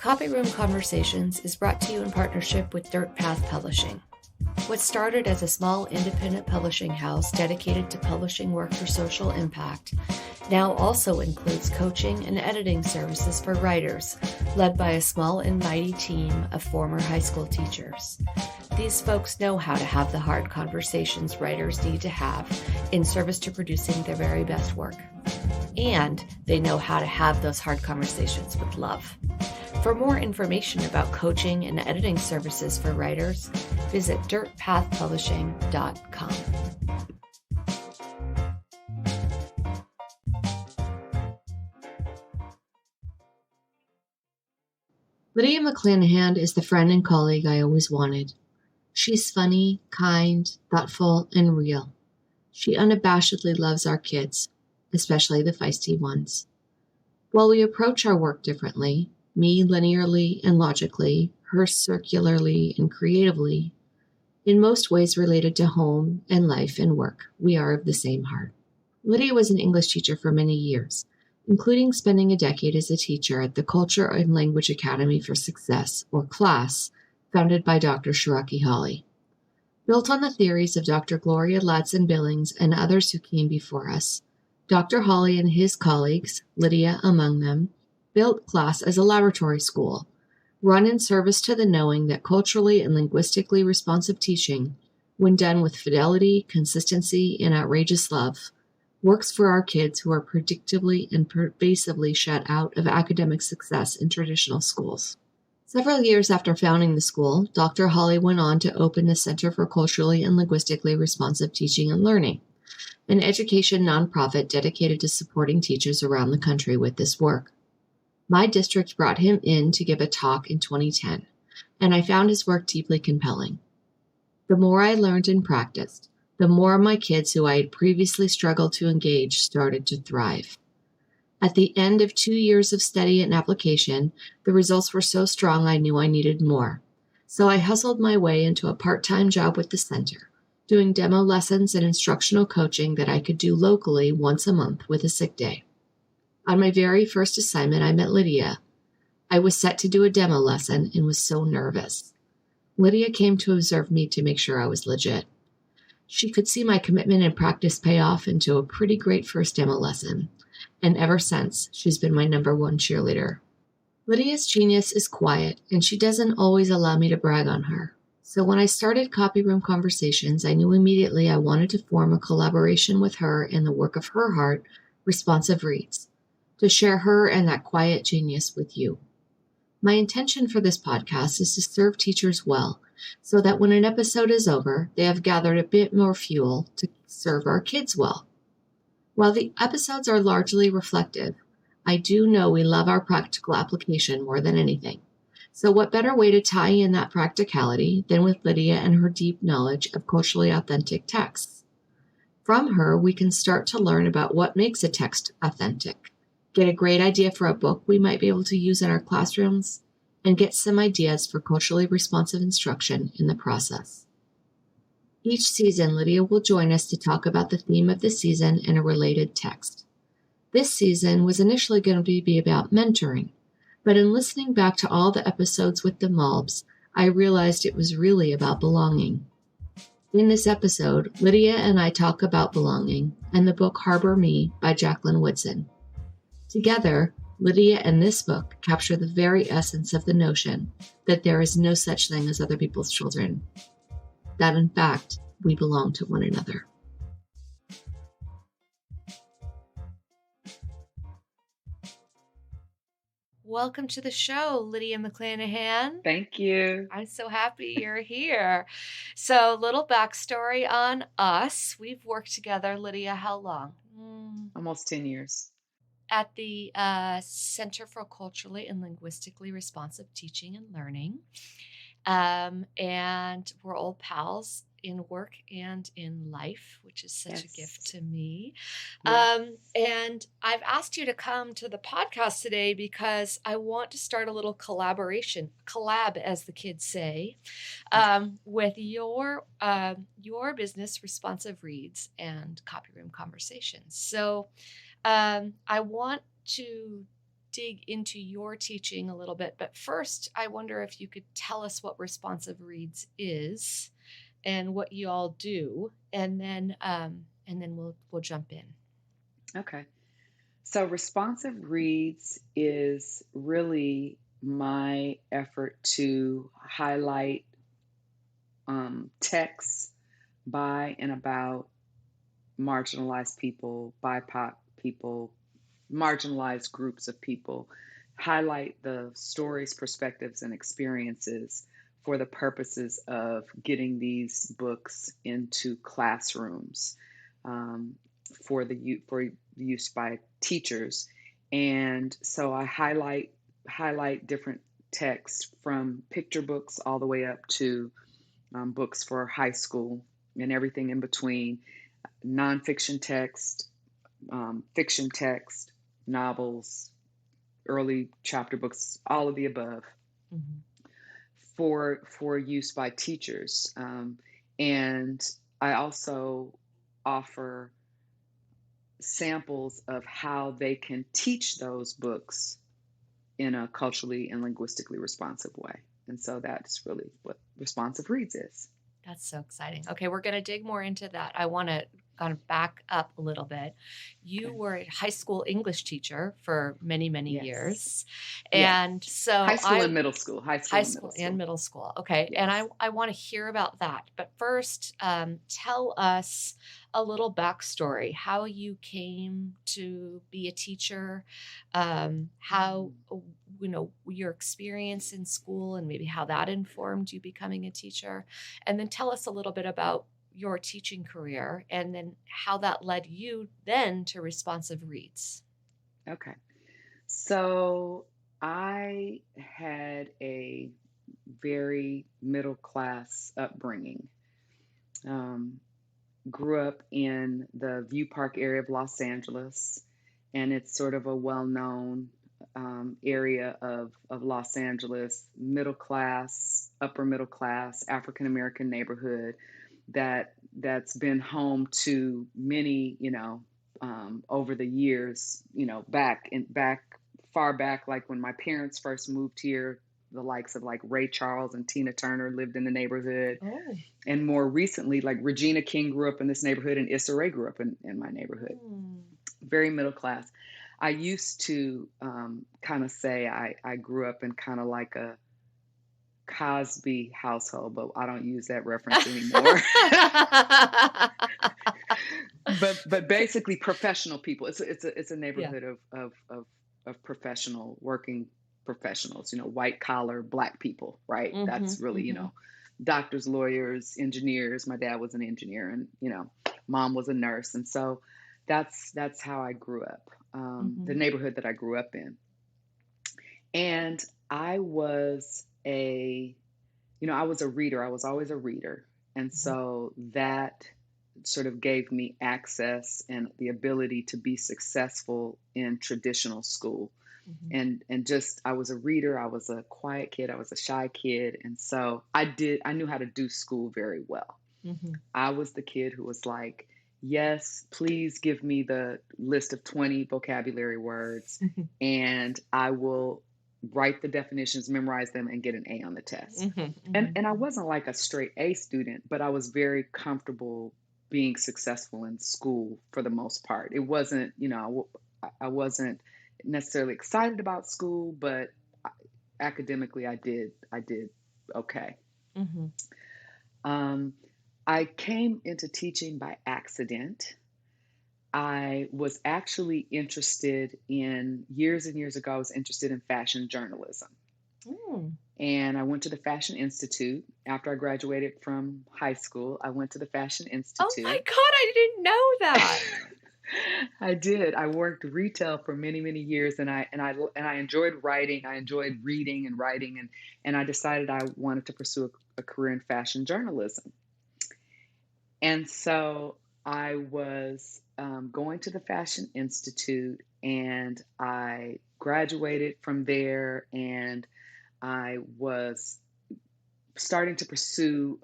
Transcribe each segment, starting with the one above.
Copy Room Conversations is brought to you in partnership with Dirt Path Publishing. What started as a small independent publishing house dedicated to publishing work for social impact now also includes coaching and editing services for writers, led by a small and mighty team of former high school teachers. These folks know how to have the hard conversations writers need to have in service to producing their very best work. And they know how to have those hard conversations with love. For more information about coaching and editing services for writers, visit dirtpathpublishing.com. Lydia McClanahan is the friend and colleague I always wanted. She's funny, kind, thoughtful, and real. She unabashedly loves our kids, especially the feisty ones. While we approach our work differently, me linearly and logically, her circularly and creatively, in most ways related to home and life and work, we are of the same heart. Lydia was an English teacher for many years, including spending a decade as a teacher at the Culture and Language Academy for Success, or CLASS, founded by Dr. Shiraki Hawley. Built on the theories of Dr. Gloria Ladson-Billings and others who came before us, Dr. Hawley and his colleagues, Lydia among them, built CLASS as a laboratory school, run in service to the knowing that culturally and linguistically responsive teaching, when done with fidelity, consistency, and outrageous love, works for our kids who are predictably and pervasively shut out of academic success in traditional schools. Several years after founding the school, Dr. Hawley went on to open the Center for Culturally and Linguistically Responsive Teaching and Learning, an education nonprofit dedicated to supporting teachers around the country with this work. My district brought him in to give a talk in 2010, and I found his work deeply compelling. The more I learned and practiced, the more my kids who I had previously struggled to engage started to thrive. At the end of 2 years of study and application, the results were so strong I knew I needed more. So I hustled my way into a part-time job with the center, doing demo lessons and instructional coaching that I could do locally once a month with a sick day. On my very first assignment, I met Lydia. I was set to do a demo lesson and was so nervous. Lydia came to observe me to make sure I was legit. She could see my commitment and practice pay off into a pretty great first demo lesson, and ever since, she's been my number one cheerleader. Lydia's genius is quiet, and she doesn't always allow me to brag on her. So when I started Copy Room Conversations, I knew immediately I wanted to form a collaboration with her in the work of her heart, Responsive Reads, to share her and that quiet genius with you. My intention for this podcast is to serve teachers well, so that when an episode is over, they have gathered a bit more fuel to serve our kids well. While the episodes are largely reflective, I do know we love our practical application more than anything. So what better way to tie in that practicality than with Lydia and her deep knowledge of culturally authentic texts? From her, we can start to learn about what makes a text authentic, get a great idea for a book we might be able to use in our classrooms, and get some ideas for culturally responsive instruction in the process. Each season, Lydia will join us to talk about the theme of the season and a related text. This season was initially going to be about mentoring, but in listening back to all the episodes with the Malbs, I realized it was really about belonging. In this episode, Lydia and I talk about belonging and the book Harbor Me by Jacqueline Woodson. Together, Lydia and this book capture the very essence of the notion that there is no such thing as other people's children, that in fact, we belong to one another. Welcome to the show, Lydia McClanahan. Thank you. I'm so happy you're here. So, little backstory on us. We've worked together, Lydia, how long? Almost 10 years. At the Center for Culturally and Linguistically Responsive Teaching and Learning. And we're old pals in work and in life, which is such a gift to me. Yes. And I've asked you to come to the podcast today because I want to start a little collab, as the kids say, with your business, Responsive Reads and Copy Room Conversations. So I want to dig into your teaching a little bit. But first, I wonder if you could tell us what Responsive Reads is and what you all do, and then we'll jump in. Okay. So Responsive Reads is really my effort to highlight texts by and about marginalized people, BIPOC people, marginalized groups of people, highlight the stories, perspectives, and experiences for the purposes of getting these books into classrooms for use by teachers. And so I highlight different texts from picture books all the way up to books for high school and everything in between, nonfiction text, fiction text, novels, early chapter books, all of the above, for use by teachers. And I also offer samples of how they can teach those books in a culturally and linguistically responsive way. And so that's really what Responsive Reads is. That's so exciting. Okay, we're going to dig more into that. I want to kind of back up a little bit. You were a high school English teacher for many, many years. And so high school and middle school. High school and middle school. Okay. Yes. And I want to hear about that. But first, tell us a little backstory, how you came to be a teacher, how, your experience in school and maybe how that informed you becoming a teacher. And then tell us a little bit about your teaching career and then how that led you then to Responsive Reads. Okay. So I had a very middle class upbringing. Grew up in the View Park area of Los Angeles, and it's sort of a well-known area of Los Angeles, middle class, upper middle class, African-American neighborhood that's been home to many, over the years, far back, like when my parents first moved here, the likes of like Ray Charles and Tina Turner lived in the neighborhood. Oh. And more recently, like Regina King grew up in this neighborhood and Issa Rae grew up in my neighborhood. Very middle class. I used to kind of say I grew up in kind of like a Cosby household, but I don't use that reference anymore. but basically professional people. It's a neighborhood of professional working professionals, white collar Black people, right? Mm-hmm, that's really, doctors, lawyers, engineers. My dad was an engineer and, mom was a nurse. And so that's how I grew up, the neighborhood that I grew up in. And I was a reader. I was always a reader. And so that sort of gave me access and the ability to be successful in traditional school. And just, I was a reader. I was a quiet kid. I was a shy kid. And so I knew how to do school very well. I was the kid who was like, yes, please give me the list of 20 vocabulary words and I will write the definitions, memorize them, and get an A on the test. And I wasn't like a straight A student, but I was very comfortable being successful in school for the most part. It wasn't, I wasn't necessarily excited about school, but academically I did okay. I came into teaching by accident. I was actually interested in, years and years ago, I was interested in fashion journalism. And I went to the Fashion Institute. After I graduated from high school, I went to the Fashion Institute. Oh my God, I didn't know that. I did. I worked retail for many, many years, and I enjoyed writing. I enjoyed reading and writing, and I decided I wanted to pursue a career in fashion journalism. And so I was going to the Fashion Institute, and I graduated from there, and I was starting to pursue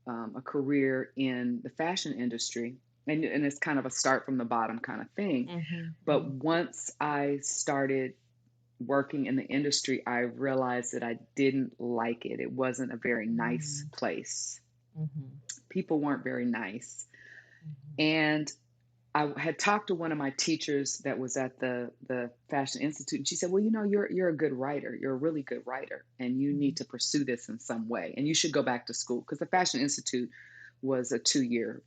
a career in the fashion industry. And it's kind of a start from the bottom kind of thing. But once I started working in the industry, I realized that I didn't like it. It wasn't a very nice Mm. place. Mm-hmm. People weren't very nice. Mm-hmm. And I had talked to one of my teachers that was at the Fashion Institute, and she said, "Well, you're a good writer. You're a really good writer, and you need to pursue this in some way, and you should go back to school because the Fashion Institute was a 2-year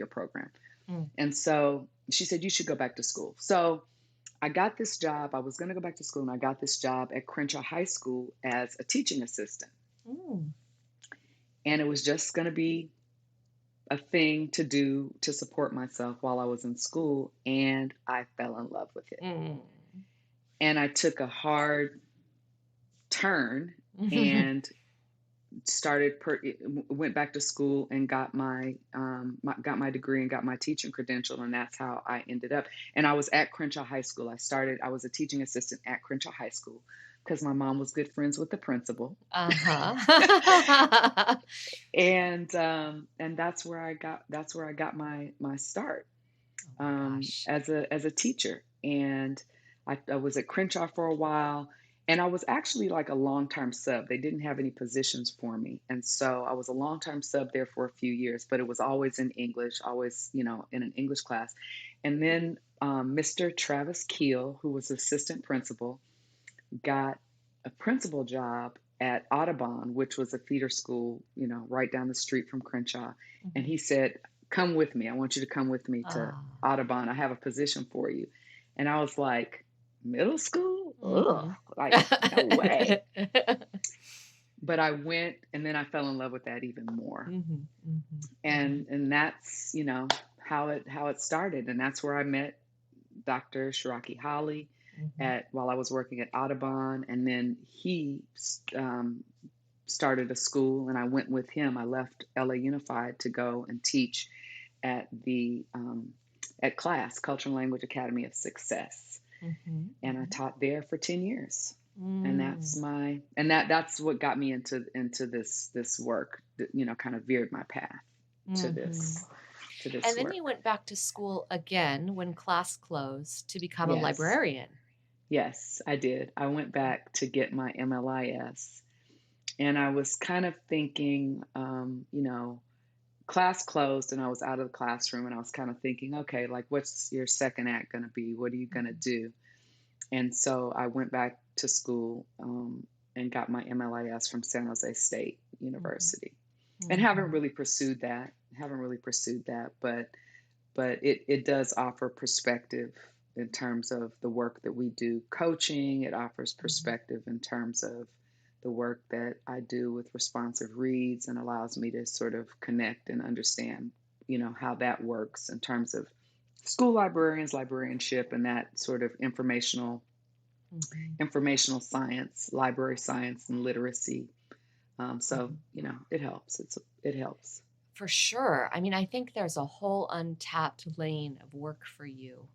program." Mm-hmm. And so she said, "You should go back to school." So I got this job. I was going to go back to school, and I got this job at Crenshaw High School as a teaching assistant, Mm. and it was just going to be a thing to do to support myself while I was in school, and I fell in love with it. Mm. And I took a hard turn and went back to school and got my degree and got my teaching credential, and that's how I ended up. And I was at Crenshaw High School. I was a teaching assistant at Crenshaw High School because my mom was good friends with the principal. Uh-huh. And that's where I got my start Oh my gosh. as a teacher. And I was at Crenshaw for a while, and I was actually like a long-term sub. They didn't have any positions for me, and so I was a long-term sub there for a few years. But it was always in English, always in an English class. And then Mr. Travis Keel, who was assistant principal, got a principal job at Audubon, which was a feeder school, right down the street from Crenshaw. And he said, "Come with me. I want you to come with me to Audubon. I have a position for you." And I was like, "Middle school? Ugh, like, no way." But I went, and then I fell in love with that even more. And that's, how it started. And that's where I met Dr. Shiraki Holly while I was working at Audubon. And then he started a school, and I went with him. I left LA Unified to go and teach at the at CLAS, Cultural and Language Academy of Success. And I taught there for 10 years. And that's what got me into this work, that, kind of veered my path to this And then work. you went back to school again when class closed to become a Yes. librarian. Yes, I did. I went back to get my MLIS, and I was kind of thinking, class closed and I was out of the classroom, and I was kind of thinking, okay, like, what's your second act going to be? What are you going to do? And so I went back to school and got my MLIS from San Jose State University, and haven't really pursued that. But it does offer perspective in terms of the work that we do coaching. It offers perspective in terms of the work that I do with responsive reads, and allows me to sort of connect and understand, how that works in terms of school librarians, librarianship, and that sort of informational science, library science, and literacy. So, it helps. It helps. For sure. I mean, I think there's a whole untapped lane of work for you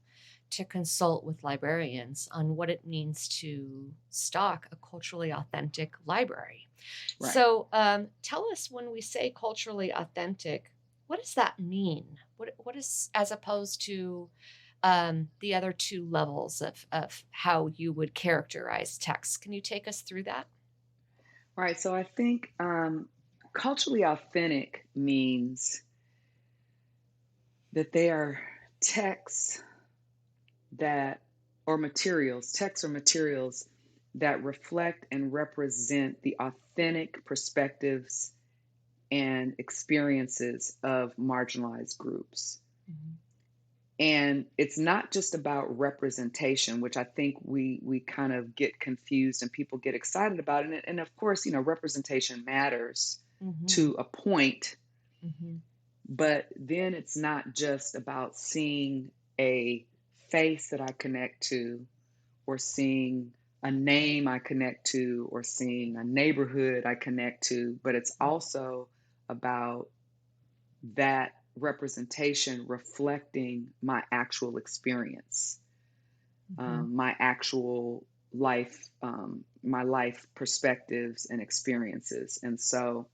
to consult with librarians on what it means to stock a culturally authentic library. Right. So tell us, when we say culturally authentic, what does that mean? What is, as opposed to the other two levels of how you would characterize text? Can you take us through that? Right. So I think culturally authentic means that they are texts or materials that reflect and represent the authentic perspectives and experiences of marginalized groups. And it's not just about representation, which I think we kind of get confused and people get excited about. And of course, representation matters to a point. But then it's not just about seeing a face that I connect to, or seeing a name I connect to, or seeing a neighborhood I connect to, but it's also about that representation reflecting my actual experience, my actual life, my life perspectives and experiences. And so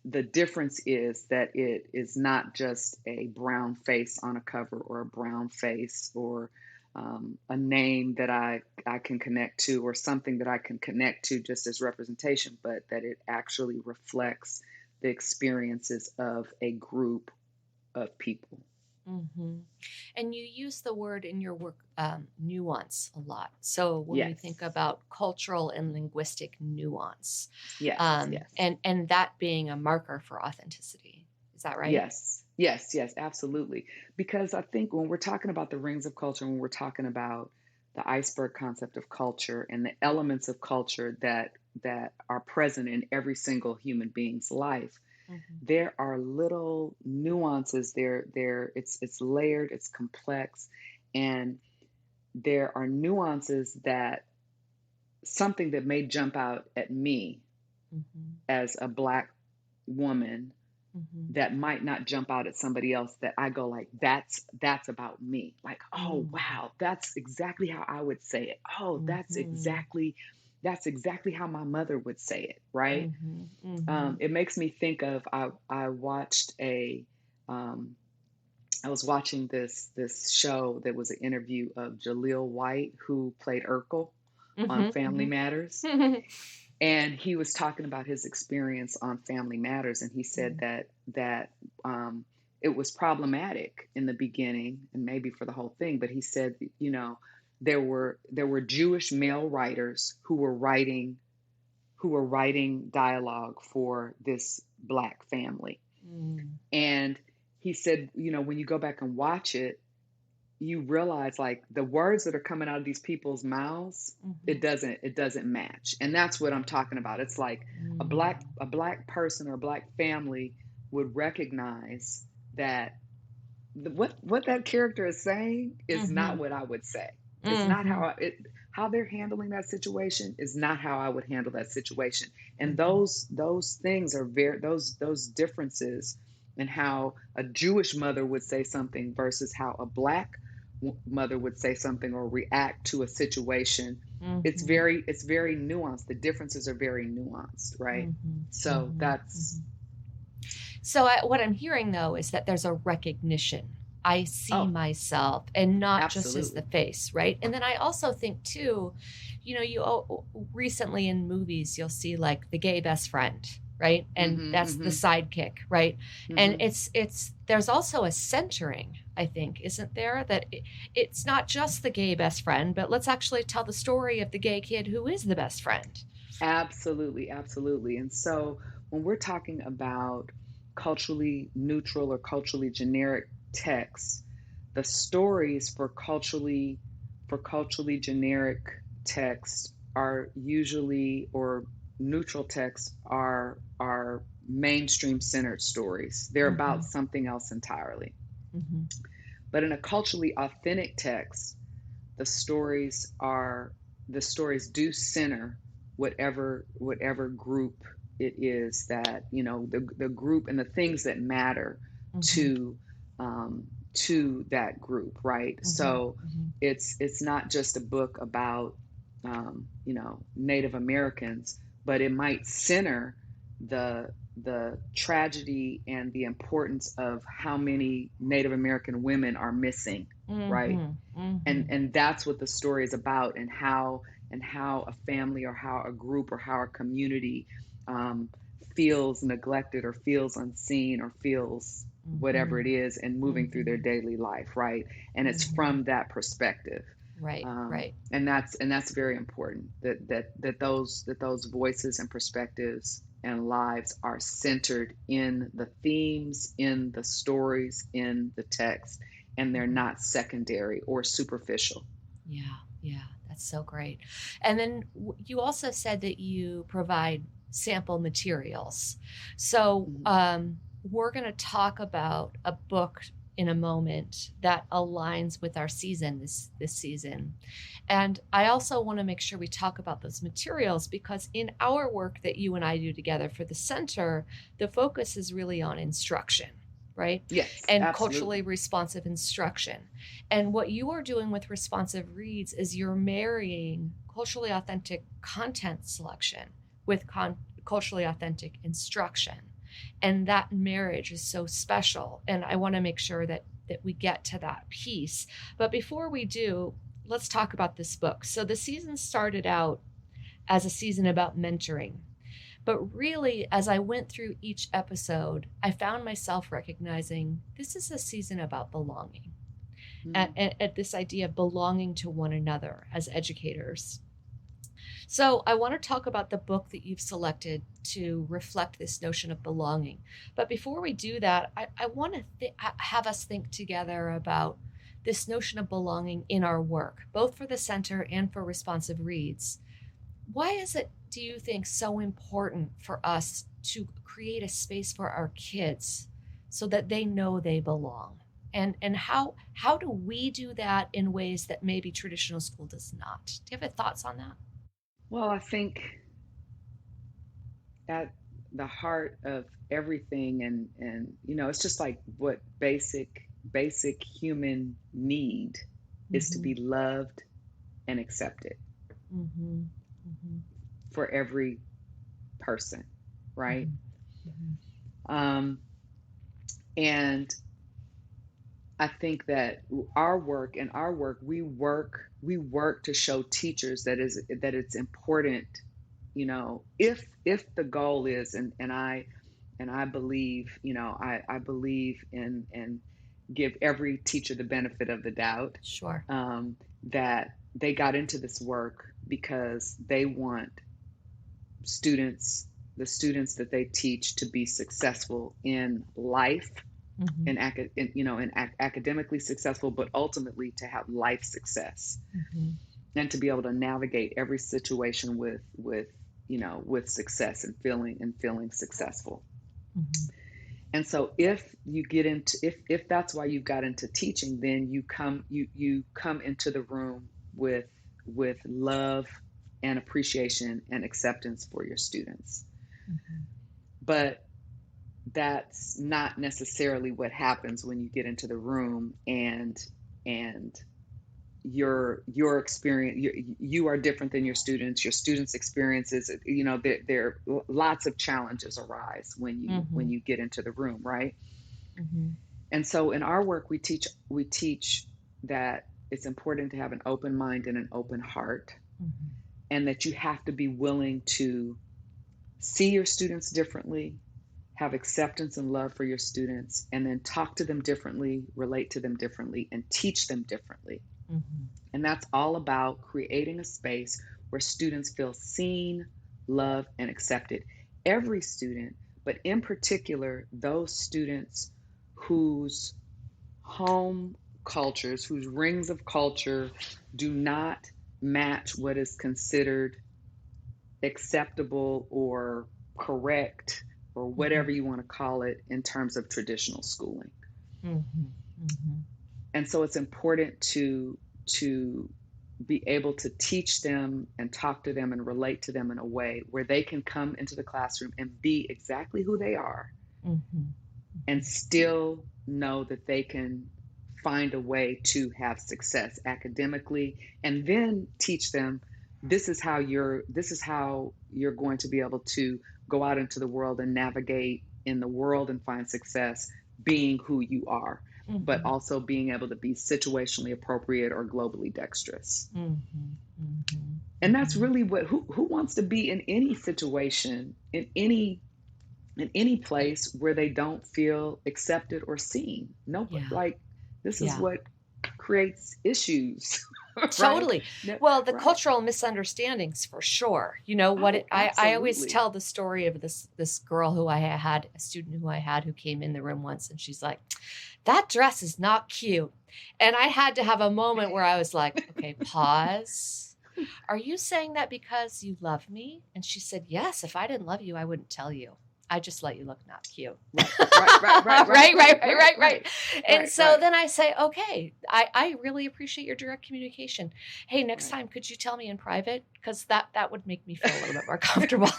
the difference is that it is not just a brown face on a cover, or a brown face, or a name that I can connect to, or something that I can connect to just as representation, but that it actually reflects the experiences of a group of people. Mm-hmm. And you use the word in your work, nuance, a lot. So when we think about cultural and linguistic nuance, yes, and that being a marker for authenticity, is that right? Yes, absolutely. Because I think when we're talking about the rings of culture, when we're talking about the iceberg concept of culture and the elements of culture that are present in every single human being's life, there are little nuances there. It's layered, it's complex, and there are nuances that something that may jump out at me as a Black woman that might not jump out at somebody else, that I go like, that's about me. Like, oh wow, that's exactly how I would say it. Oh, that's exactly how my mother would say it, right? It makes me think of, I watched I was watching this show that was an interview of Jaleel White, who played Urkel on Family Matters. And he was talking about his experience on Family Matters, and he said that it was problematic in the beginning, and maybe for the whole thing. But he said, there were Jewish male writers who were writing dialogue for this Black family, and he said, when you go back and watch it, you realize like the words that are coming out of these people's mouths, it doesn't match. And that's what I'm talking about. It's like a black person or a Black family would recognize that what that character is saying is not what I would say. It's not how they're handling that situation is not how I would handle that situation. And those things are those differences in how a Jewish mother would say something versus how a Black mother would say something or react to a situation. It's very nuanced. The differences are very nuanced, right? So that's so what I'm hearing though is that there's a recognition. I see myself, and not just as the face, right? And then I also think too, you recently in movies you'll see like the gay best friend, right? And that's the sidekick, right? And it's there's also a centering, I think, isn't there? That it's not just the gay best friend, but let's actually tell the story of the gay kid who is the best friend. Absolutely. And so when we're talking about culturally neutral or culturally generic texts, the stories for culturally generic texts are usually, or neutral texts are mainstream centered stories. They're about something else entirely. But in a culturally authentic text, the stories do center whatever group it is that, the group and the things that matter to that group, right? So it's not just a book about Native Americans, but it might center the tragedy and the importance of how many Native American women are missing, right? And that's what the story is about, and how a family or how a group or how a community feels neglected or feels unseen or feels whatever it is, and moving through their daily life, right? And it's from that perspective. Right. And that's very important, that those voices and perspectives and lives are centered in the themes, in the stories, in the text, and they're not secondary or superficial. Yeah, that's so great. And then you also said that you provide sample materials. So we're going to talk about a book in a moment that aligns with our season this season. And I also want to make sure we talk about those materials, because in our work that you and I do together for the center, the focus is really on instruction, right? Yes, and absolutely. Culturally responsive instruction. And what you are doing with Responsive Reads is you're marrying culturally authentic content selection with culturally authentic instruction. And that marriage is so special. And I want to make sure that we get to that piece. But before we do, let's talk about this book. So the season started out as a season about mentoring. But really, as I went through each episode, I found myself recognizing this is a season about belonging. At this idea of belonging to one another as educators. So I want to talk about the book that you've selected to reflect this notion of belonging. But before we do that, I want to have us think together about this notion of belonging in our work, both for the center and for Responsive Reads. Why is it, do you think, so important for us to create a space for our kids so that they know they belong? And how do we do that in ways that maybe traditional school does not? Do you have any thoughts on that? Well, I think at the heart of everything, and it's just like what basic human need is to be loved and accepted for every person, right? And I think that our work, we work to show teachers that it's important, if the goal is, and I believe, I believe in give every teacher the benefit of the doubt. Sure. That they got into this work because they want the students that they teach to be successful in life. And academically successful, but ultimately to have life success, and to be able to navigate every situation with success and feeling successful. And so if you get into, if that's why you got into teaching, then you come into the room with love and appreciation and acceptance for your students. But that's not necessarily what happens when you get into the room and your experience, you are different than your students' experiences. There lots of challenges arise when you get into the room, right? And so in our work, we teach that it's important to have an open mind and an open heart, and that you have to be willing to see your students differently, have acceptance and love for your students, and then talk to them differently, relate to them differently, and teach them differently. And that's all about creating a space where students feel seen, loved, and accepted. Every student, but in particular, those students whose home cultures, whose rings of culture do not match what is considered acceptable or correct, or whatever you want to call it, in terms of traditional schooling. And so it's important to be able to teach them and talk to them and relate to them in a way where they can come into the classroom and be exactly who they are, and still know that they can find a way to have success academically, and then teach them this is how you're going to be able to go out into the world and navigate in the world and find success being who you are, but also being able to be situationally appropriate or globally dexterous. And that's really what who wants to be in any situation, in any place where they don't feel accepted or seen. Like this is what creates issues. Totally. Right? Well, the cultural misunderstandings, for sure. I always tell the story of this girl who I had, a student who I had, who came in the room once, and she's like, "That dress is not cute." And I had to have a moment where I was like, okay, pause. Are you saying that because you love me? And she said, yes, if I didn't love you, I wouldn't tell you. I just let you look not cute. Right. And so then I say, okay, I really appreciate your direct communication. Hey, next time, could you tell me in private? Because that would make me feel a little bit more comfortable.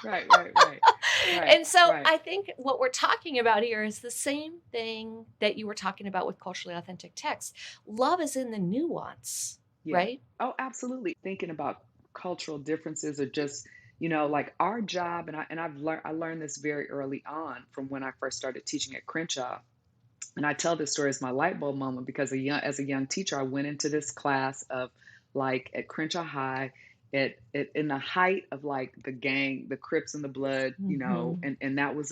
Right. And so I think what we're talking about here is the same thing that you were talking about with culturally authentic text. Love is in the nuance, right? Oh, absolutely. Thinking about cultural differences, or just, like our job, and I learned this very early on from when I first started teaching at Crenshaw, And I tell this story as my light bulb moment because as a young teacher, I went into this class of like at Crenshaw High, in the height of like the gang, the Crips and the Blood, and that was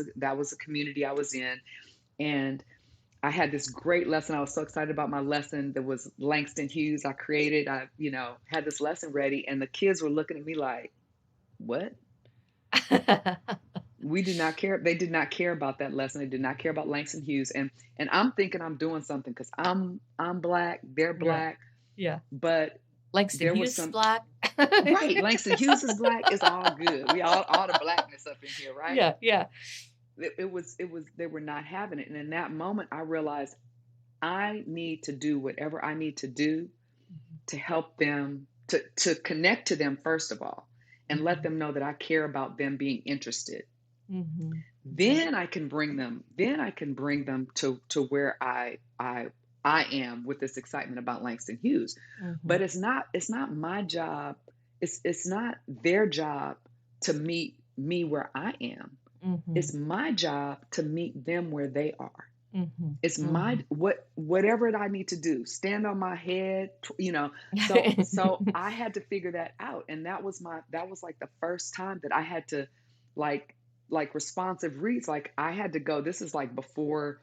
a community I was in. And I had this great lesson. I was so excited about my lesson. There was Langston Hughes I created. I had this lesson ready, and the kids were looking at me like, what? We do not care. They did not care about that lesson. They did not care about Langston Hughes. And I'm thinking I'm doing something because I'm Black, they're Black. Yeah. But Langston Hughes is Black. Right. Langston Hughes is Black. It's all good. We all the Blackness up in here, right? Yeah, yeah. It was they were not having it. And in that moment I realized I need to do whatever I need to do to help them, to connect to them first of all, and let them know that I care about them being interested. Then I can bring them to where I am with this excitement about Langston Hughes. But it's not my job. It's not their job to meet me where I am. It's my job to meet them where they are. It's my whatever I need to do, stand on my head, so I had to figure that out. And that was like the first time that I had to like responsive reads. Like I had to go, this is like before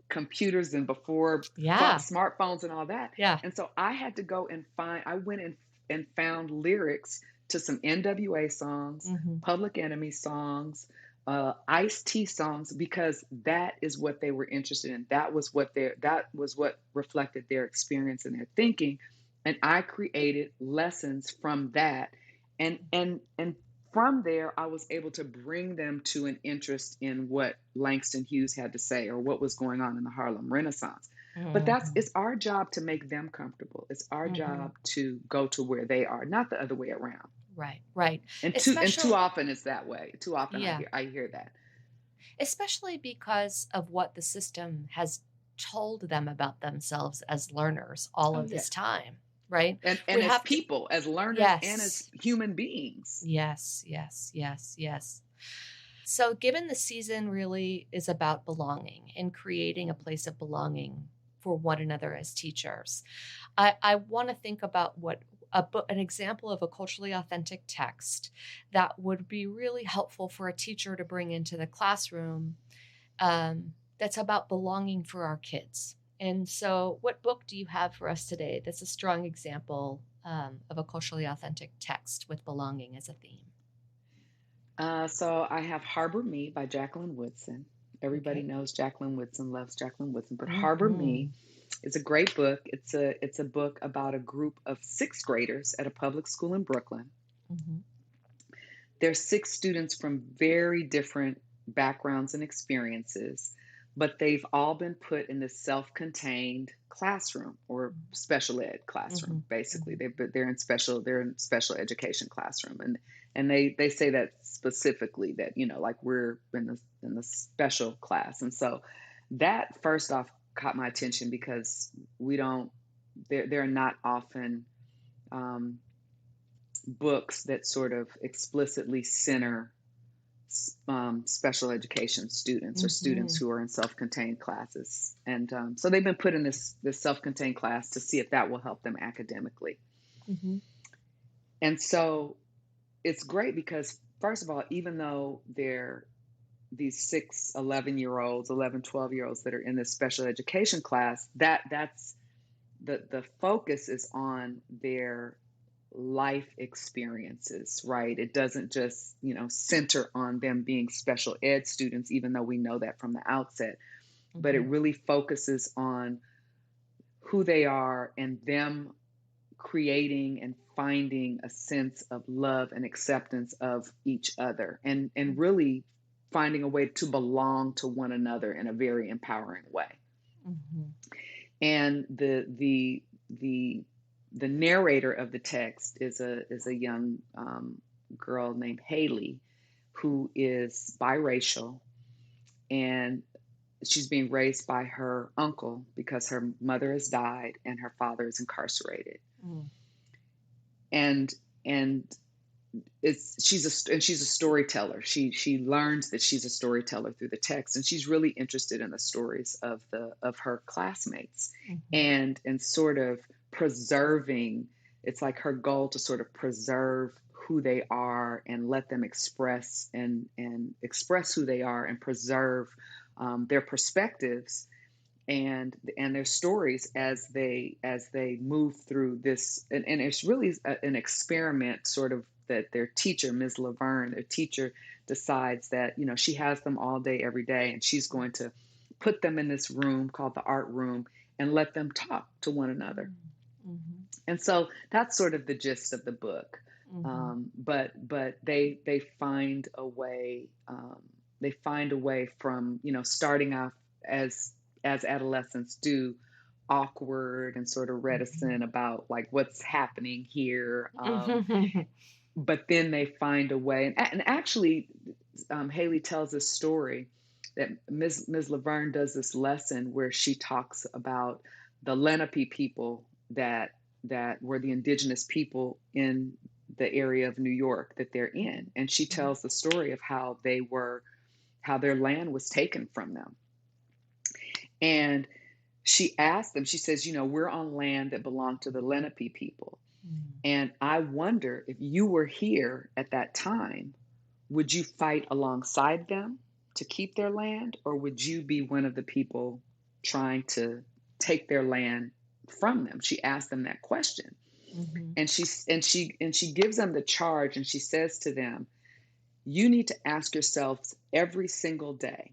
computers and before smartphones and all that. Yeah. And so I had to go and I went and found lyrics to some NWA songs, Public Enemy songs, Ice-T songs, because that is what they were interested in. That was what reflected their experience and their thinking. And I created lessons from that. And from there, I was able to bring them to an interest in what Langston Hughes had to say or what was going on in the Harlem Renaissance. But it's our job to make them comfortable. It's our job to go to where they are, not the other way around. Right. And too often it's that way. Too often I hear that. Especially because of what the system has told them about themselves as learners all of this time. Right. And as people, as learners and as human beings. Yes. So given the season really is about belonging and creating a place of belonging for one another as teachers, I want to think about what an example of a culturally authentic text that would be really helpful for a teacher to bring into the classroom that's about belonging for our kids. And so what book do you have for us today that's a strong example of a culturally authentic text with belonging as a theme? So I have Harbor Me by Jacqueline Woodson. Everybody knows Jacqueline Woodson, loves Jacqueline Woodson, but Harbor Me is a great book. It's a book about a group of 6th graders at a public school in Brooklyn. They're 6 students from very different backgrounds and experiences, but they've all been put in this self-contained classroom or special ed classroom. Basically, they're in special education classroom, and they say that specifically that like we're in the special class. And so that first off caught my attention because there are not often books that sort of explicitly center special education students or students who are in self-contained classes. And so they've been put in this self-contained class to see if that will help them academically. And so it's great because, first of all, even though they're these 6, 11-year-olds, 11, 12-year-olds that are in this special education class, that's the focus is on their life experiences, right? It doesn't just, center on them being special ed students, even though we know that from the outset, but it really focuses on who they are and them creating and finding a sense of love and acceptance of each other and really finding a way to belong to one another in a very empowering way. And the narrator of the text is a young girl named Haley, who is biracial, and she's being raised by her uncle because her mother has died and her father is incarcerated. And she's a storyteller. She learns that she's a storyteller through the text, and she's really interested in the stories of her classmates, and sort of preserving. It's like her goal to sort of preserve who they are and let them express and express who they are and preserve their perspectives and their stories as they move through this. And it's really an experiment, sort of, that their teacher, Ms. Laverne, their teacher, decides that, she has them all day, every day, and she's going to put them in this room called the art room and let them talk to one another. And so that's sort of the gist of the book. But they find a way. They find a way from, starting off as adolescents do, awkward and sort of reticent about like what's happening here. But then they find a way, and actually, Haley tells this story that Ms. Laverne does this lesson where she talks about the Lenape people that were the indigenous people in the area of New York that they're in, and she tells the story of how their land was taken from them. And she asked them, she says, we're on land that belonged to the Lenape people. And I wonder, if you were here at that time, would you fight alongside them to keep their land, or would you be one of the people trying to take their land from them? She asked them that question. And she gives them the charge, and she says to them, you need to ask yourselves every single day,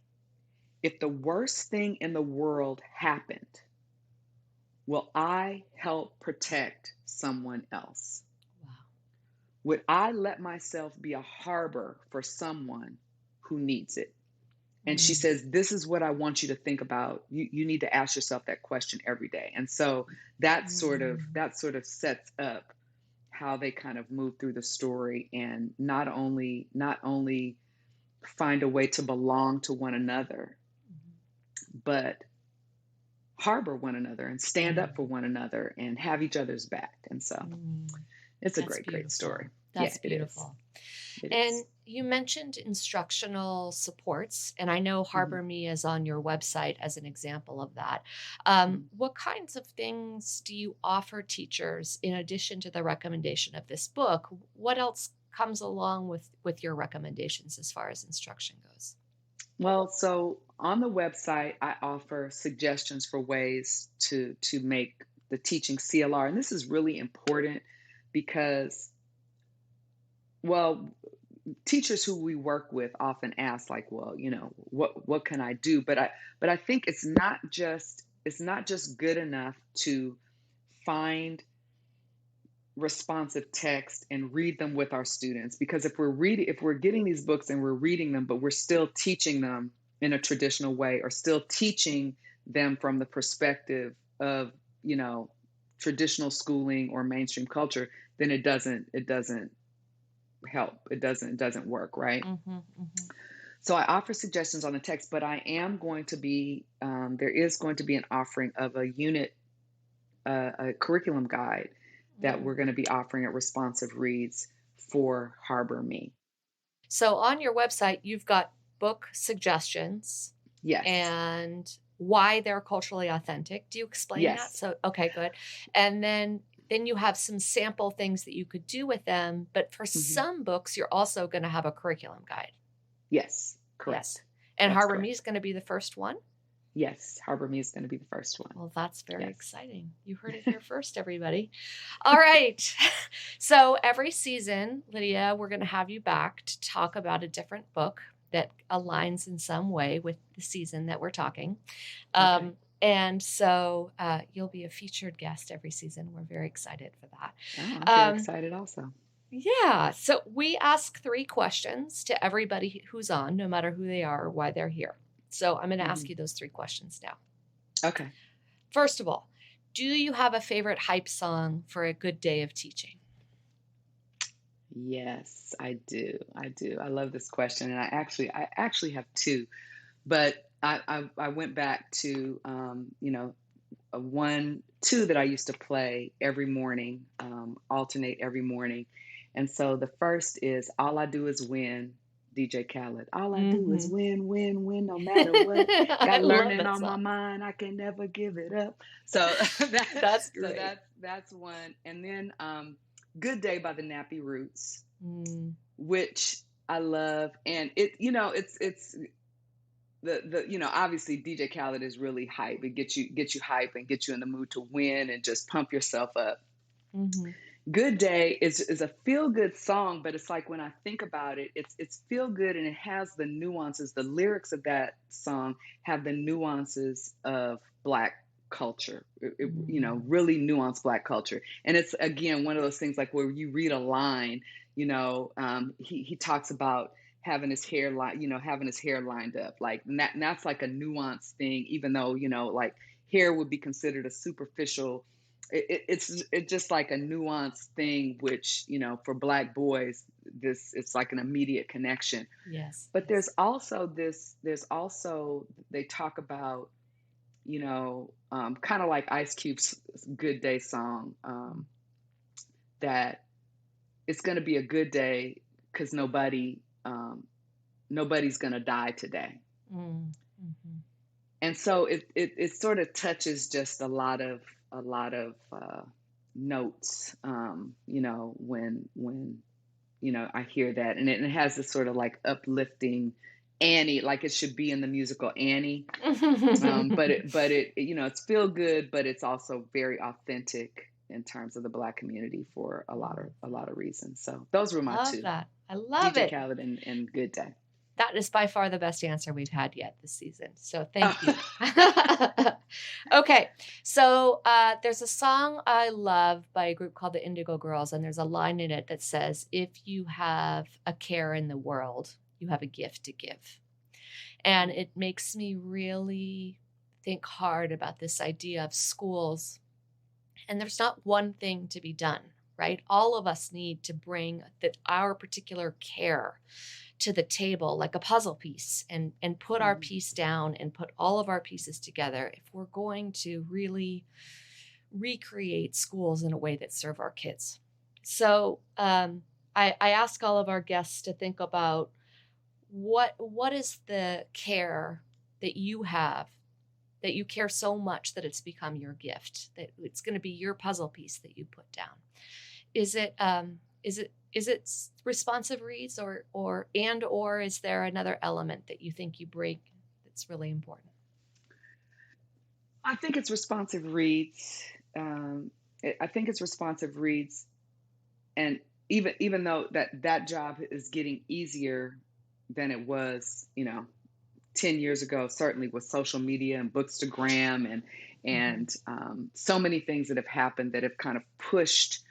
if the worst thing in the world happened, will I help protect someone else? Wow. Would I let myself be a harbor for someone who needs it? And she says, this is what I want you to think about. You need to ask yourself that question every day. And so that sort of sets up how they kind of move through the story, and not only find a way to belong to one another, but harbor one another and stand up for one another and have each other's back. And so it's a great story. That's beautiful. It and is. You mentioned instructional supports, and I know Harbor Me is on your website as an example of that. What kinds of things do you offer teachers in addition to the recommendation of this book? What else comes along with your recommendations as far as instruction goes? Well, so on the website, I offer suggestions for ways to make the teaching CLR. And this is really important because, well, teachers who we work with often ask, like, well, what can I do? But I think it's not just good enough to find responsive text and read them with our students, because if we're getting these books and we're reading them, but we're still teaching them in a traditional way, or still teaching them from the perspective of traditional schooling or mainstream culture, then it doesn't help. It doesn't work, right? So I offer suggestions on the text, but I am going to be there is going to be an offering of a unit, a curriculum guide that we're going to be offering at Responsive Reads for Harbor Me. So on your website, you've got book suggestions. Yes. And why they're culturally authentic. Do you explain that? So, okay, good. And then you have some sample things that you could do with them. But for some books, you're also going to have a curriculum guide. Yes, correct. Yes. And Harbor Me is going to be the first one? Yes, Harbor Me is going to be the first one. Well, that's very exciting. You heard it here first, everybody. All right. So every season, Lydia, we're going to have you back to talk about a different book that aligns in some way with the season that we're talking. Okay. And so you'll be a featured guest every season. We're very excited for that. Oh, I'm very excited also. Yeah. So we ask 3 questions to everybody who's on, no matter who they are or why they're here. So I'm going to ask you those 3 questions now. Okay. First of all, do you have a favorite hype song for a good day of teaching? Yes, I do. I love this question. And I actually have 2, but I went back to, 2 that I used to play every morning, alternate every morning. And so the first is All I Do Is Win, DJ Khaled. All I do is win, win, win, no matter what. Got learning on my mind. I can never give it up. So that's great. That's one. And then Good Day by the Nappy Roots, which I love. And it's the obviously DJ Khaled is really hype. It gets you hype and get you in the mood to win and just pump yourself up. Good Day is a feel-good song, but it's like when I think about it, it's feel-good, and it has the nuances. The lyrics of that song have the nuances of Black culture, really nuanced Black culture. And it's, again, one of those things like where you read a line, he talks about having his hair lined up, like that's like a nuanced thing, even though, like hair would be considered a superficial. It's just like a nuanced thing, which, for Black boys, it's like an immediate connection. Yes. But there's also they talk about, kind of like Ice Cube's Good Day song, that it's going to be a good day because nobody's going to die today. And so it sort of touches just a lot of notes, when I hear that, and it has this sort of like uplifting Annie, like it should be in the musical Annie, but it's feel good, but it's also very authentic in terms of the Black community for a lot of reasons. So those were my two. That. I love DJ it. Khaled and Good Day. That is by far the best answer we've had yet this season. So thank you. Okay. So there's a song I love by a group called the Indigo Girls. And there's a line in it that says, if you have a care in the world, you have a gift to give. And it makes me really think hard about this idea of schools. And there's not one thing to be done, right? All of us need to bring our particular care to the table like a puzzle piece and put our piece down and put all of our pieces together if we're going to really recreate schools in a way that serve our kids. So I ask all of our guests to think about what is the care that you have, that you care so much that it's become your gift, that it's going to be your puzzle piece that you put down. Is it responsive reads or is there another element that you think you bring that's really important? I think it's responsive reads. I think it's responsive reads, and even though that job is getting easier than it was, 10 years ago, certainly with social media and Bookstagram and so many things that have happened that have kind of pushed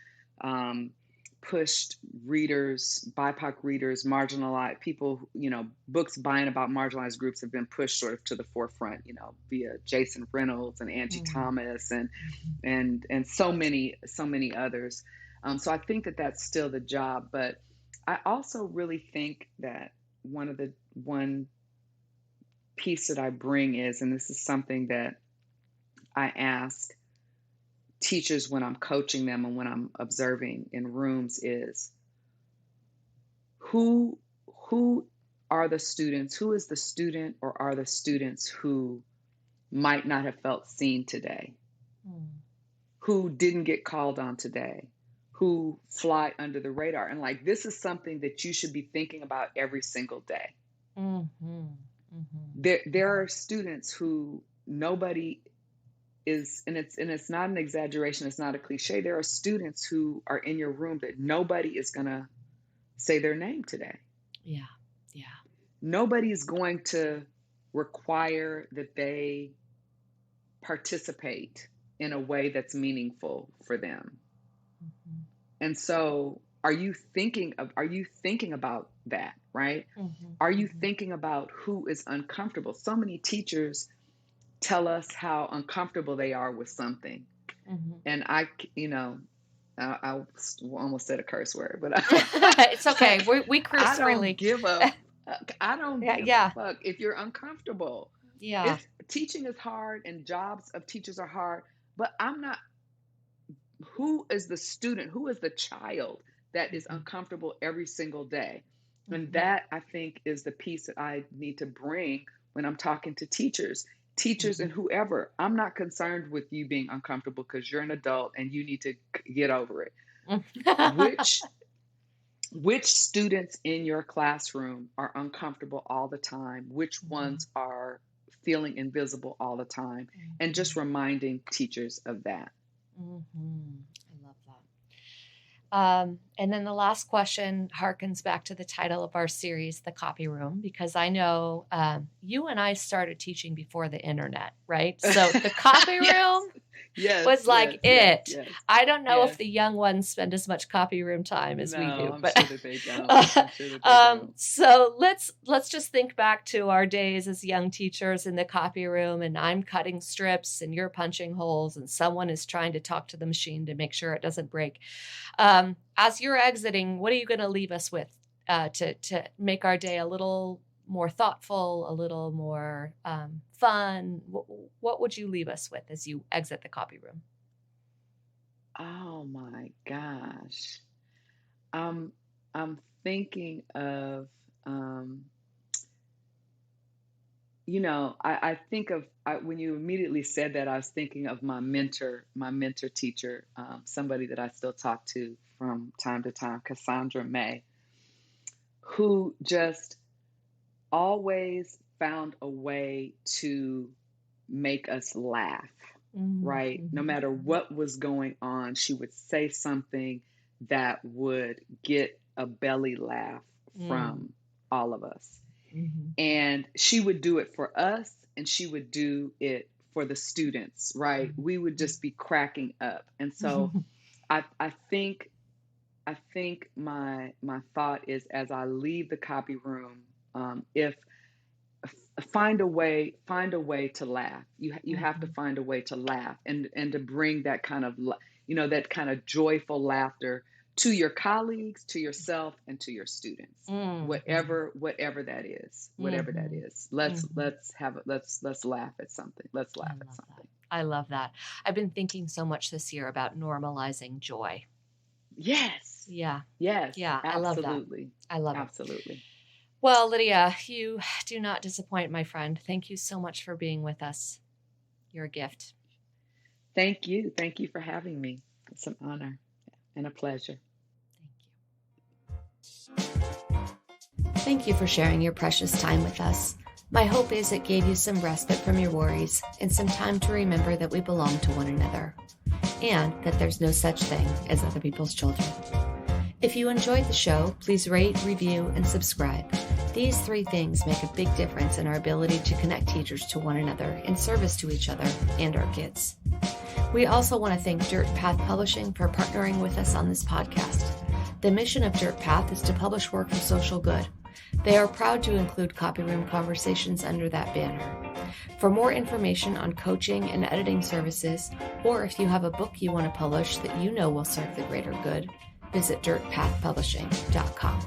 readers, BIPOC readers, marginalized people, books buying about marginalized groups have been pushed sort of to the forefront, via Jason Reynolds and Angie Thomas and so many others. So I think that that's still the job, but I also really think that one piece that I bring is, and this is something that I ask teachers when I'm coaching them and when I'm observing in rooms, is who are the students, who is the student or are the students who might not have felt seen today, who didn't get called on today, who fly under the radar. And like, this is something that you should be thinking about every single day. There are students who nobody is, and it's not an exaggeration, it's not a cliche. There are students who are in your room that nobody is going to say their name today. Yeah. Nobody is going to require that they participate in a way that's meaningful for them. And so are you thinking about that, right? Are you thinking about who is uncomfortable? So many teachers tell us how uncomfortable they are with something. And I almost said a curse word, but it's okay. We curse freely. I don't give a fuck if you're uncomfortable. Yeah. Teaching is hard and jobs of teachers are hard, but I'm not. Who is the student? Who is the child that is uncomfortable every single day. And that, I think, is the piece that I need to bring when I'm talking to teachers and whoever. I'm not concerned with you being uncomfortable because you're an adult and you need to get over it. Which students in your classroom are uncomfortable all the time? Which ones are feeling invisible all the time? And just reminding teachers of that. I love that. And then the last question harkens back to the title of our series, The Copy Room, because I know you and I started teaching before the internet, right? So the copy room was like it. Yes. I don't know if the young ones spend as much copy room time as we do. I'm sure that they don't. So let's just think back to our days as young teachers in the copy room, and I'm cutting strips and you're punching holes and someone is trying to talk to the machine to make sure it doesn't break. As you're exiting, what are you going to leave us with to make our day a little more thoughtful, a little more fun? What would you leave us with as you exit the copy room? Oh my gosh. I'm thinking of, I think of, when you immediately said that, I was thinking of my mentor teacher, somebody that I still talk to from time to time, Cassandra May, who just always found a way to make us laugh, right? No matter what was going on, she would say something that would get a belly laugh from all of us. And she would do it for us, and she would do it for the students, right? We would just be cracking up. And so I think my thought is, as I leave the copy room, find a way to laugh. You have to find a way to laugh and to bring that kind of, that kind of joyful laughter to your colleagues, to yourself, and to your students. Whatever that is, let's laugh at something. Let's laugh at something. I love that. I've been thinking so much this year about normalizing joy. Yes. Yeah. Yes. Yeah. Absolutely. I love it. Absolutely. Well, Lydia, you do not disappoint, my friend. Thank you so much for being with us. You're a gift. Thank you. Thank you for having me. It's an honor and a pleasure. Thank you for sharing your precious time with us. My hope is it gave you some respite from your worries and some time to remember that we belong to one another and that there's no such thing as other people's children. If you enjoyed the show, please rate, review, and subscribe. These 3 things make a big difference in our ability to connect teachers to one another in service to each other and our kids. We also want to thank Dirt Path Publishing for partnering with us on this podcast. The mission of Dirt Path is to publish work for social good. They are proud to include Copy Room Conversations under that banner. For more information on coaching and editing services, or if you have a book you want to publish that you know will serve the greater good, visit dirtpathpublishing.com.